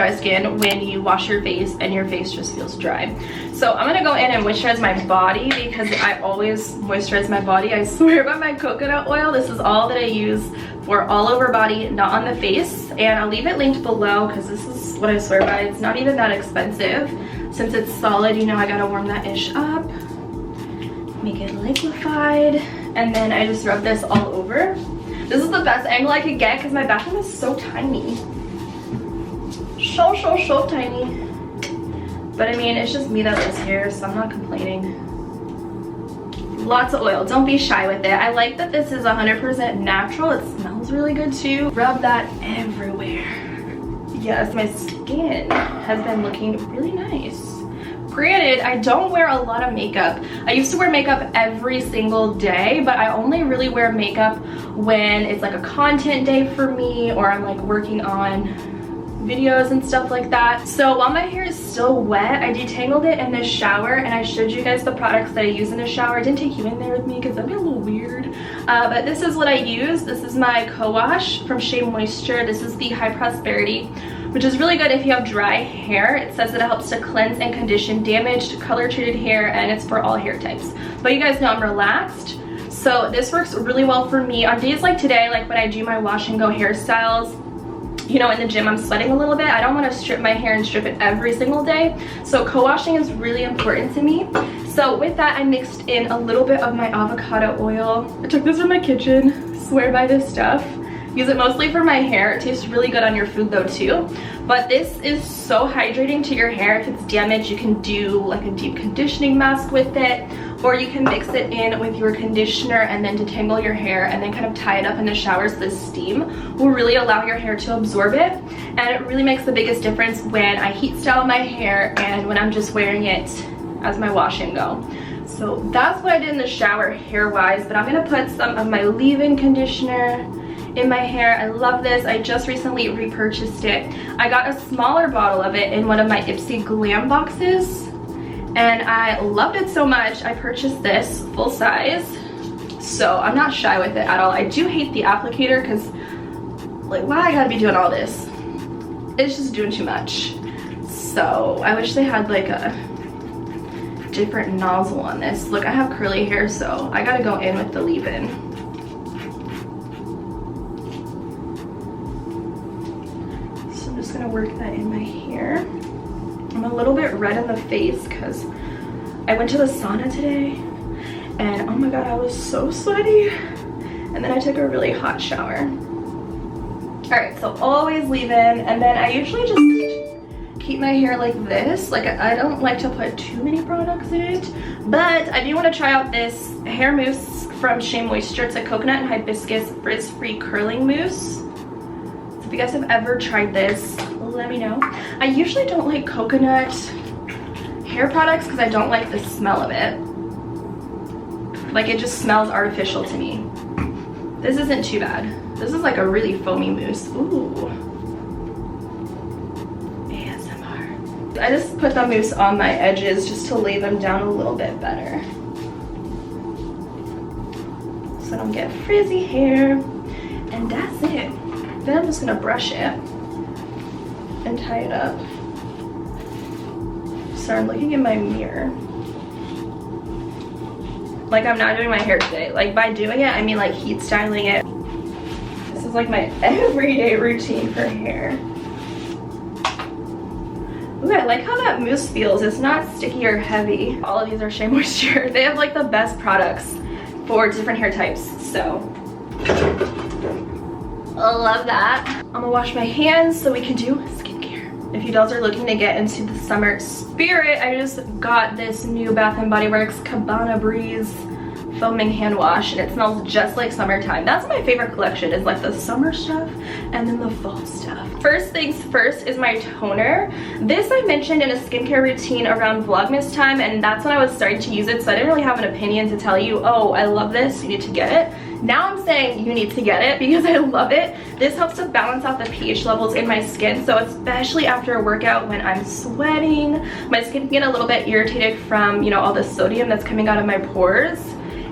dry skin when you wash your face and your face just feels dry. So I'm gonna go in and moisturize my body because I always moisturize my body. I swear by my coconut oil. This is all that I use for all over body, not on the face. And I'll leave it linked below because this is what I swear by. It's not even that expensive. Since it's solid, you know, I gotta warm that ish up, make it liquefied, and then I just rub this all over. This is the best angle I could get because my bathroom is so tiny. So tiny. But I mean, it's just me that lives here, so I'm not complaining. Lots of oil. Don't be shy with it. I like that this is 100% natural. It smells really good too. Rub that everywhere. Yes, my skin has been looking really nice. Granted, I don't wear a lot of makeup. I used to wear makeup every single day, but I only really wear makeup when it's like a content day for me or I'm like working on videos and stuff like that. So while my hair is still wet, I detangled it in the shower and I showed you guys the products that I use in the shower. I didn't take you in there with me because that'd be a little weird. But this is what I use. This is my co-wash from Shea Moisture. This is the High Prosperity, which is really good if you have dry hair. It says that it helps to cleanse and condition damaged, color-treated hair, and it's for all hair types. But you guys know I'm relaxed, so this works really well for me. On days like today, like when I do my wash and go hairstyles, you know, in the gym I'm sweating a little bit. I don't want to strip my hair and strip it every single day. So co-washing is really important to me. So with that, I mixed in a little bit of my avocado oil. I took this from my kitchen. Swear by this stuff. Use it mostly for my hair. It tastes really good on your food though too. But this is so hydrating to your hair. If it's damaged, you can do like a deep conditioning mask with it, or you can mix it in with your conditioner and then detangle your hair and then kind of tie it up in the shower so the steam will really allow your hair to absorb it. And it really makes the biggest difference when I heat style my hair and when I'm just wearing it as my wash and go. So that's what I did in the shower hair wise, but I'm gonna put some of my leave-in conditioner in my hair. I love this. I just recently repurchased it. I got a smaller bottle of it in one of my Ipsy Glam boxes and I loved it so much I purchased this full size. So I'm not shy with it at all. I do hate the applicator because like, why I gotta be doing all this? It's just doing too much. So I wish they had like a different nozzle on this. Look, I have curly hair, so I gotta go in with the leave-in. So I'm just gonna work that in my hair. I'm a little bit red in the face because I went to the sauna today and oh my god, I was so sweaty. And then I took a really hot shower. Alright, so always leave in, and then I usually just keep my hair like this. Like I don't like to put too many products in it, but I do want to try out this hair mousse from Shea Moisture. It's a coconut and hibiscus frizz-free curling mousse. So if you guys have ever tried this, let me know. I usually don't like coconut hair products because I don't like the smell of it. Like it just smells artificial to me. This isn't too bad. This is like a really foamy mousse. Ooh. ASMR. I just put the mousse on my edges just to lay them down a little bit better, so I don't get frizzy hair. And that's it. Then I'm just gonna brush it and tie it up. So I'm looking in my mirror. Like I'm not doing my hair today. Like by doing it, I mean like heat styling it. This is like my everyday routine for hair. Ooh, I like how that mousse feels. It's not sticky or heavy. All of these are Shea Moisture. They have like the best products for different hair types. So I love that. I'm gonna wash my hands so we can do skincare. If you dolls are looking to get into the summer spirit, I just got this new Bath & Body Works Cabana Breeze foaming hand wash, and it smells just like summertime. That's my favorite collection, is like the summer stuff and then the fall stuff. First things first is my toner. This I mentioned in a skincare routine around Vlogmas time, and that's when I was starting to use it, so I didn't really have an opinion to tell you, oh, I love this, you need to get it. Now I'm saying you need to get it because I love it. This helps to balance out the pH levels in my skin, so especially after a workout when I'm sweating, my skin can get a little bit irritated from, you know, all the sodium that's coming out of my pores.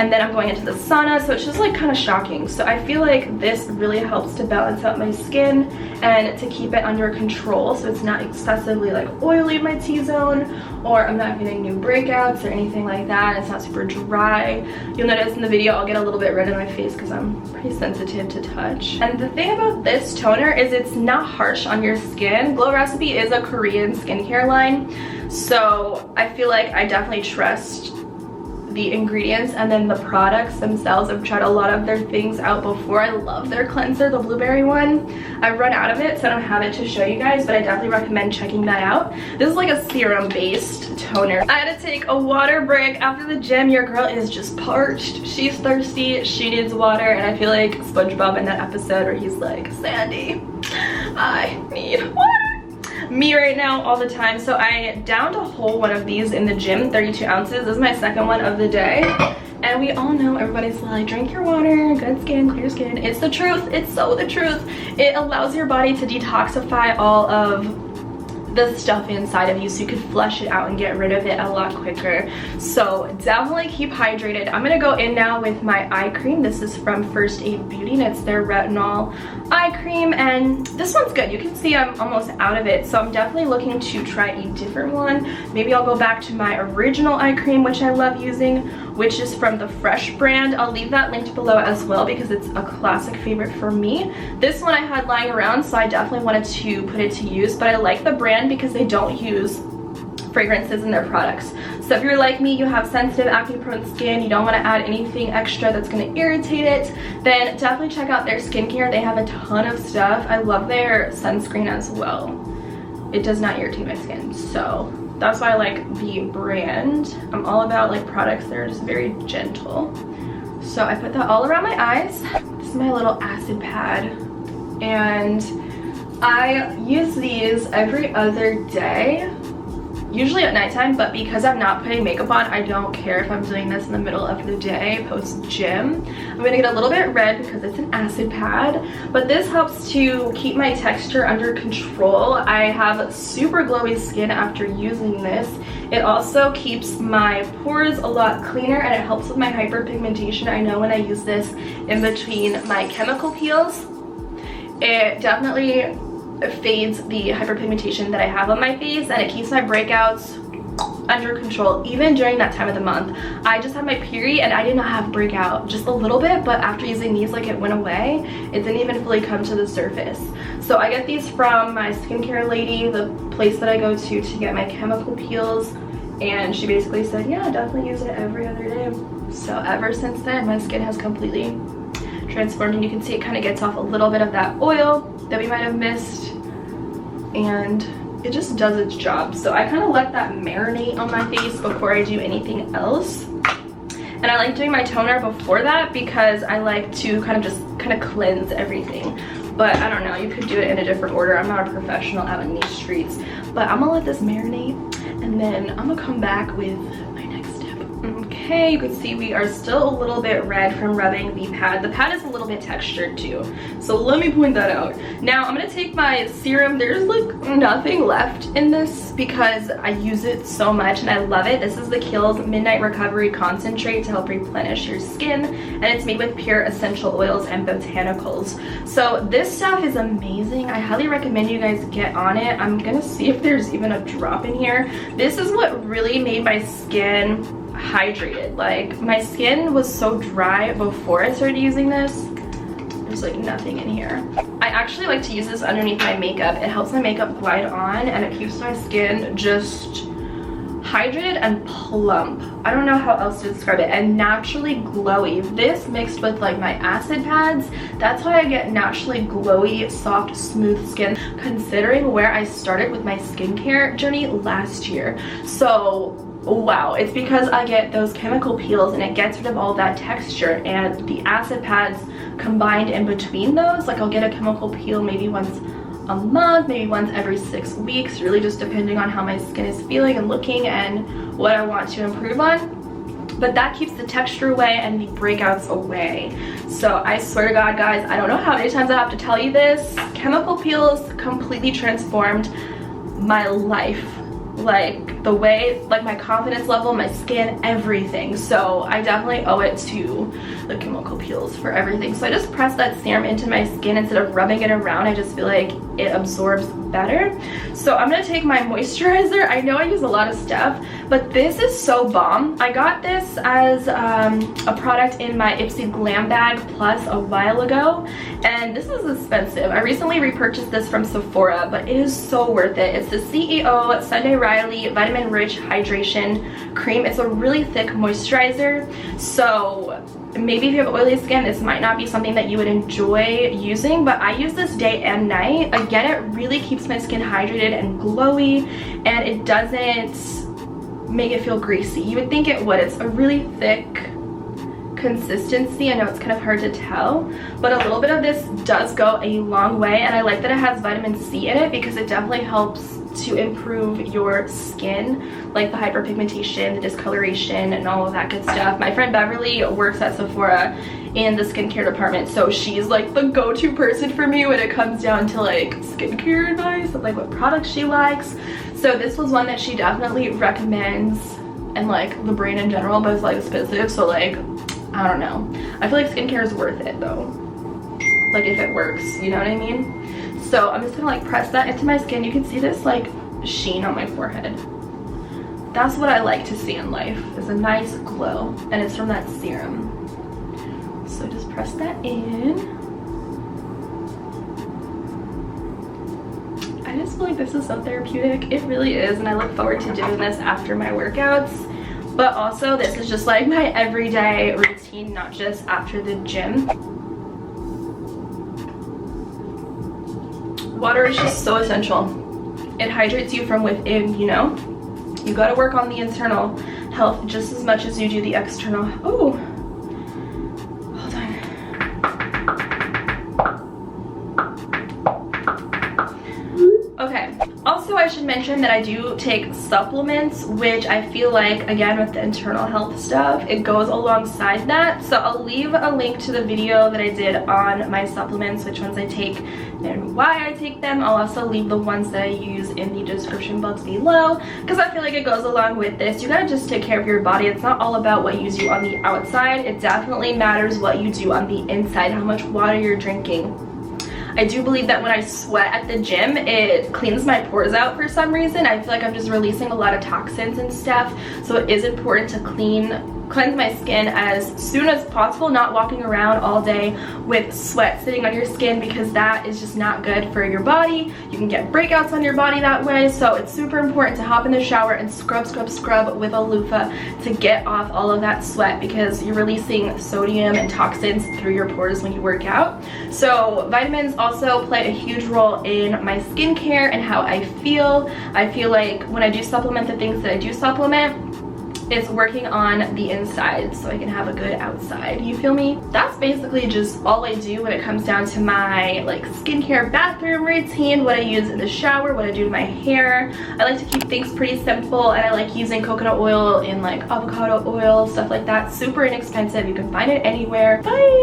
and then I'm going into the sauna, so it's just like kind of shocking. So I feel like this really helps to balance out my skin and to keep it under control, so it's not excessively like oily in my T-zone, or I'm not getting new breakouts or anything like that. It's not super dry. You'll notice in the video I'll get a little bit red in my face because I'm pretty sensitive to touch. And the thing about this toner is it's not harsh on your skin. Glow Recipe is a Korean skincare line, so I feel like I definitely trust the ingredients and then the products themselves. I've tried a lot of their things out before. I love their cleanser, the blueberry one. I've run out of it, so I don't have it to show you guys, but I definitely recommend checking that out. This is like a serum based toner. I had to take a water break after the gym. Your girl is just parched. She's thirsty, she needs water, and I feel like SpongeBob in that episode where he's like, Sandy, I need water. Me right now all the time. So I downed a whole one of these in the gym, 32 ounces. This is my second one of the day, and we all know, everybody's like, drink your water, good skin, clear skin. It's the truth. It's so the truth. It allows your body to detoxify all of the stuff inside of you, so you could flush it out and get rid of it a lot quicker. So definitely keep hydrated. I'm gonna go in now with my eye cream. This is from First Aid Beauty, and it's their retinol eye cream, and this one's good. You can see I'm almost out of it, so I'm definitely looking to try a different one. Maybe I'll go back to my original eye cream, which I love using, which is from the Fresh brand. I'll leave that linked below as well because it's a classic favorite for me. This one I had lying around, so I definitely wanted to put it to use, but I like the brand because they don't use fragrances in their products. So if you're like me, you have sensitive acne prone skin, you don't want to add anything extra that's going to irritate it, then definitely check out their skincare. They have a ton of stuff. I love their sunscreen as well. It does not irritate my skin, so that's why I like the brand. I'm all about like products that are just very gentle. So I put that all around my eyes. This is my little acid pad, and I use these every other day, usually at nighttime, but because I'm not putting makeup on, I don't care if I'm doing this in the middle of the day post gym. I'm gonna get a little bit red because it's an acid pad, but this helps to keep my texture under control. I have super glowy skin after using this. It also keeps my pores a lot cleaner, and it helps with my hyperpigmentation. I know when I use this in between my chemical peels, it definitely fades the hyperpigmentation that I have on my face, and it keeps my breakouts under control even during that time of the month. I just had my period and I did not have breakout, just a little bit, but after using these, like, it went away. It didn't even fully come to the surface. So I get these from my skincare lady, the place that I go to get my chemical peels, and she basically said, yeah, definitely use it every other day. So ever since then, my skin has completely transformed, and you can see it kind of gets off a little bit of that oil that we might have missed, and it just does its job. So I kind of let that marinate on my face before I do anything else, and I like doing my toner before that because I like to kind of cleanse everything. But I don't know, you could do it in a different order. I'm not a professional out in these streets, but I'm gonna let this marinate, and then I'm gonna come back with my next step. Okay, you can see we are still a little bit red from rubbing the pad. The pad is a little bit textured too, so let me point that out. Now I'm gonna take my serum. There's like nothing left in this because I use it so much and I love it. This is the Kiehls Midnight Recovery Concentrate to help replenish your skin, and it's made with pure essential oils and botanicals. So this stuff is amazing. I highly recommend you guys get on it. I'm gonna see if there's even a drop in here. This is what really made my skin hydrated. Like, my skin was so dry before I started using this. There's like nothing in here. I actually like to use this underneath my makeup. It helps my makeup glide on, and it keeps my skin just hydrated and plump. I don't know how else to describe it, and naturally glowy. This mixed with like my acid pads, that's why I get naturally glowy, soft, smooth skin, considering where I started with my skincare journey last year. So wow, it's because I get those chemical peels and it gets rid of all that texture, and the acid pads combined in between those, like I'll get a chemical peel maybe once a month, maybe once every 6 weeks, really just depending on how my skin is feeling and looking and what I want to improve on. But that keeps the texture away and the breakouts away. So I swear to God, guys, I don't know how many times I have to tell you this, chemical peels completely transformed my life. like the way, like my confidence level, my skin, everything. So I definitely owe it to the chemical peels for everything. So I just press that serum into my skin instead of rubbing it around. I just feel like it absorbs better. So I'm gonna take my moisturizer. I know I use a lot of stuff, but this is so bomb. I got this as a product in my Ipsy Glam Bag Plus a while ago, and this is expensive. I recently repurchased this from Sephora, but it is so worth it. It's the CEO Sunday Riley Vitamin Rich Hydration Cream. It's a really thick moisturizer, so maybe if you have oily skin, this might not be something that you would enjoy using, but I use this day and night. Again, it really keeps my skin hydrated and glowy, and it doesn't make it feel greasy. You would think it would. It's a really thick consistency. I know it's kind of hard to tell, but a little bit of this does go a long way, and I like that it has vitamin C in it because it definitely helps to improve your skin, like the hyperpigmentation, the discoloration, and all of that good stuff. My friend Beverly works at Sephora in the skincare department, so she's like the go-to person for me when it comes down to like skincare advice of like what products she likes. So this was one that she definitely recommends, and like the brand in general, but it's like expensive, so like I don't know. I feel like skincare is worth it though, like if it works, you know what I mean? So I'm just gonna like press that into my skin. You can see this like sheen on my forehead. That's what I like to see in life, is a nice glow, and it's from that serum. So just press that in. I just feel like this is so therapeutic. It really is, and I look forward to doing this after my workouts. But also this is just like my everyday routine, not just after the gym. Water is just so essential. It hydrates you from within, you know? You gotta work on the internal health just as much as you do the external. Oh, hold on. Okay, also I should mention that I do take supplements, which I feel like, again, with the internal health stuff, it goes alongside that. So I'll leave a link to the video that I did on my supplements, which ones I take and why I take them. I'll also leave the ones that I use in the description box below, because I feel like it goes along with this. You gotta just take care of your body. It's not all about what you do on the outside. It definitely matters what you do on the inside, how much water you're drinking. I do believe that when I sweat at the gym, it cleans my pores out for some reason. I feel like I'm just releasing a lot of toxins and stuff, so it is important to cleanse my skin as soon as possible, not walking around all day with sweat sitting on your skin, because that is just not good for your body. You can get breakouts on your body that way, so it's super important to hop in the shower and scrub with a loofah to get off all of that sweat, because you're releasing sodium and toxins through your pores when you work out. So vitamins also play a huge role in my skincare and how I feel. I feel like when I do supplement the things that I do supplement, it's working on the inside so I can have a good outside. You feel me? That's basically just all I do when it comes down to my like skincare bathroom routine, what I use in the shower, what I do to my hair. I like to keep things pretty simple, and I like using coconut oil and like avocado oil, stuff like that. Super inexpensive. You can find it anywhere. Bye!